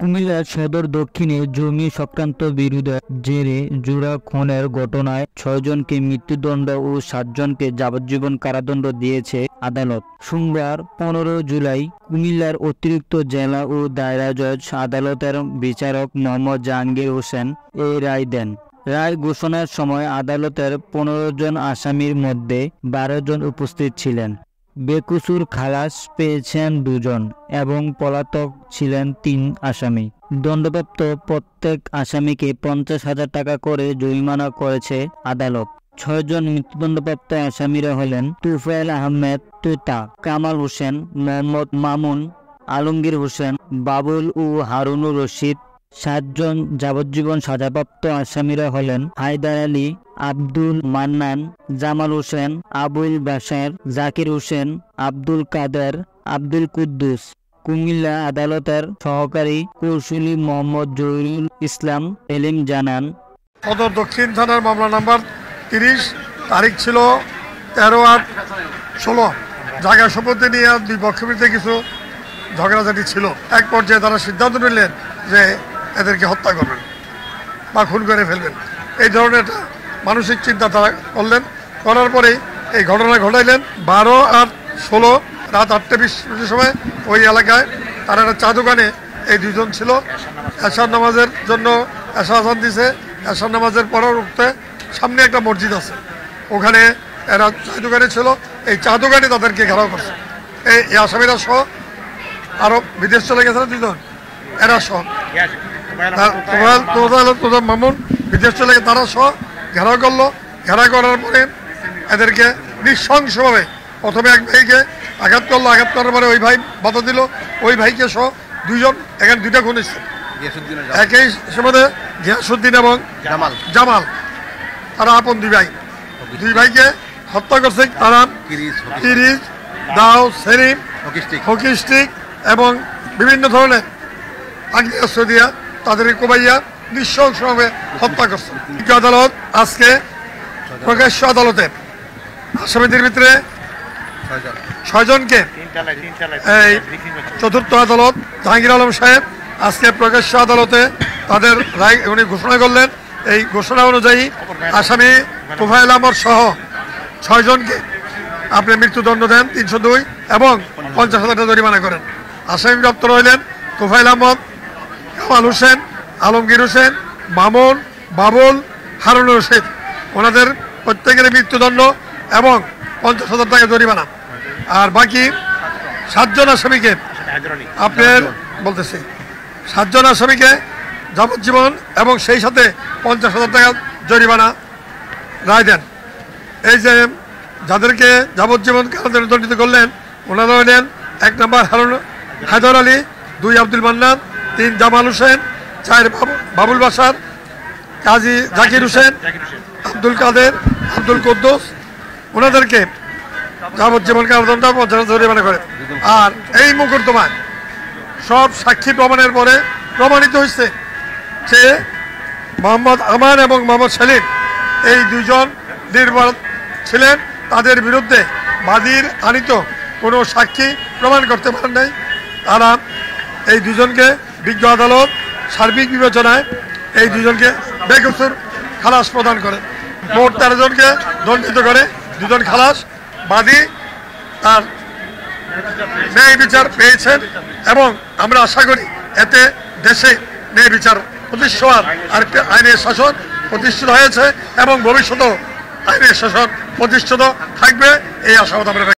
কুমিল্লা সদর দক্ষিণে জমি সংক্রান্ত বিরোধের জেরে জোড়া খুনের ঘটনায় ৬ জনকে মৃত্যুদণ্ড ও ৭ জনকে যাবজ্জীবন কারাদণ্ড দিয়েছে আদালত। সোমবার ১৫ জুলাই কুমিল্লার অতিরিক্ত জেলা ও দায়রা জজ আদালতের বিচারক মোহাম্মদ জাহাঙ্গীর হোসেন এই রায় দেন। রায় ঘোষণার সময় আদালতের ১৫ জন আসামির মধ্যে ১২ জন উপস্থিত ছিলেন। বেকসুর খালাস পেয়েছেন ২ জন এবং পলাতক ছিলেন ৩ আসামি। দণ্ডপ্রাপ্ত প্রত্যেক আসামিকে ৫০,০০০ টাকা করে জরিমানা করেছে আদালত। ৬ জন মৃত্যুদণ্ডপ্রাপ্ত আসামিরা হলেন তুফাইল আহমেদ তুতা, কামাল হোসেন, মোহাম্মদ মামুন, আলমগীর হোসেন, বাবুল ও হারুনুর রশিদ। ৭ জন যাবজ্জীবন সাজাপ্রাপ্ত আসামিরা হলেন হায়দার আলী, আব্দুল মান্নান, জামাল হোসেন, আবুল বাশার, জাকির হোসেন, আব্দুল কাদের, আব্দুল কুদ্দুস। কুমিল্লা আদালতের সহকারী কৌঁসুলি মোহাম্মদ জহিরুল ইসলাম এলিম জানান, সদর দক্ষিণ থানার মামলা নাম্বার ৩০, তারিখ ছিল ১৩/৮/১৬। জায়গা সম্পত্তি নিয়ে দুই পক্ষের মধ্যে কিছু ঝগড়াঝাটি ছিল। এক পর্যায়ে তারা সিদ্ধান্ত নিলেন যে এদেরকে হত্যা করবেন বা খুন করে ফেলবেন। এই ধরনের একটা মানসিক চিন্তা তারা করলেন। করার পরেই এই ঘটনা ঘটাইলেন। ১২/৮/১৬ রাত ৮টা ২০ সময় ওই এলাকায় তারা একটা চা দোকানে এই ২ জন ছিল। এশার নামাজের জন্য এশা আজান দিছে। এশার নামাজের পরবর্তীতে সামনে একটা মসজিদ আছে, ওখানে এরা চা দোকানে ছিল। এই চা দোকানে তাদেরকে ঘেরাও করছে। এই আসামিরা সহ আরও বিদেশ চলে গেছে না ২ জন, এরা সহ মামুন বিদেশ চলে গেছে, তারা সহ ঘেরাও করলো। ঘেরাও করার পরে এদেরকে নৃশংসভাবে প্রথমে এক ভাইকে আঘাত করলো। আঘাত করার পরে ওই ভাই বাধা দিল। ওই ভাইকে সহ ২ জন, এখানে ২টা খুন এসছে একই সময়, গিয়াসুদ্দিন এবং জামাল। তারা আপন 2 ভাই। 2 ভাইকে হত্যা করছে তারা কিরিজ, দাও, সেরিম, হকি স্টিক এবং বিভিন্ন ধরনের আগ্নেয়াস্ত্র দিয়া তাদেরকে কোবাইয়া নৃশংসভাবে হত্যা করছে। আদালত আজকে প্রকাশ্য আদালতে আসামিদের ভিতরে ৬ জনকে, এই চতুর্থ আদালত জাহাঙ্গীর আলম সাহেব আজকে প্রকাশ্য আদালতে তাদের রায় উনি ঘোষণা করলেন। এই ঘোষণা অনুযায়ী আসামি তুফাইল আহমদ সহ ৬ জনকে আপনি মৃত্যুদণ্ড দেন ৩০২ এবং ৫০,০০০ টাকা জরিমানা করেন। আসামি প্রাপ্ত হইলেন তুফাইল আহমদ, কামাল হোসেন, আলমগীর হোসেন, মামুন, বাবুল, হারুনুর রশিদ। ওনাদের প্রত্যেকের মৃত্যুদণ্ড এবং ৫০,০০০ টাকা জরিমানা। আর বাকি ৭ জন আসামিকে আপনার বলতেছি ৭ জন আসামিকে যাবজ্জীবন এবং সেই সাথে ৫০,০০০ টাকা জরিমানা রায় দেন। এই যে যাদেরকে যাবজ্জীবন কারাদণ্ডে দণ্ডিত করলেন ওনারা হলেন ১ নম্বর হায়দার আলী, ২ আব্দুল মান্নান, ৩ জামাল হোসেন, ৪ বাবুল বাশার, কাজী জাকির হোসেন, আব্দুল কাদের, আব্দুল কুদ্দুস। ওনাদেরকে যাবজ্জীবন কারাদণ্ড ৫০,০০০ জরিমানা করে। আর এই মুকদ্দমায় সব সাক্ষী প্রমাণের পরে প্রমাণিত হয়েছে যে মোহাম্মদ আমান এবং মোহাম্মদ সেলিম এই ২ জন নির্ভর ছিলেন। তাদের বিরুদ্ধে বাদীর আনিত কোনো সাক্ষী প্রমাণ করতে পারেন নাই। তারা এই ২ জনকে বিজ্ঞ আদালত সার্বিক বিবেচনায় এই ২ জনকে বেকসুর খালাস প্রদান করে। মোট ১৩ জনকে দণ্ডিত করে, ২ জন খালাস। বাদী তার ন্যায় বিচার পেয়েছেন এবং আমরা আশা করি এতে দেশে ন্যায় বিচার প্রতিষ্ঠা আর আইনের শাসন প্রতিষ্ঠিত হয়েছে এবং ভবিষ্যতেও আইনের শাসন প্রতিষ্ঠিত থাকবে, এই আশাবাদ আমরা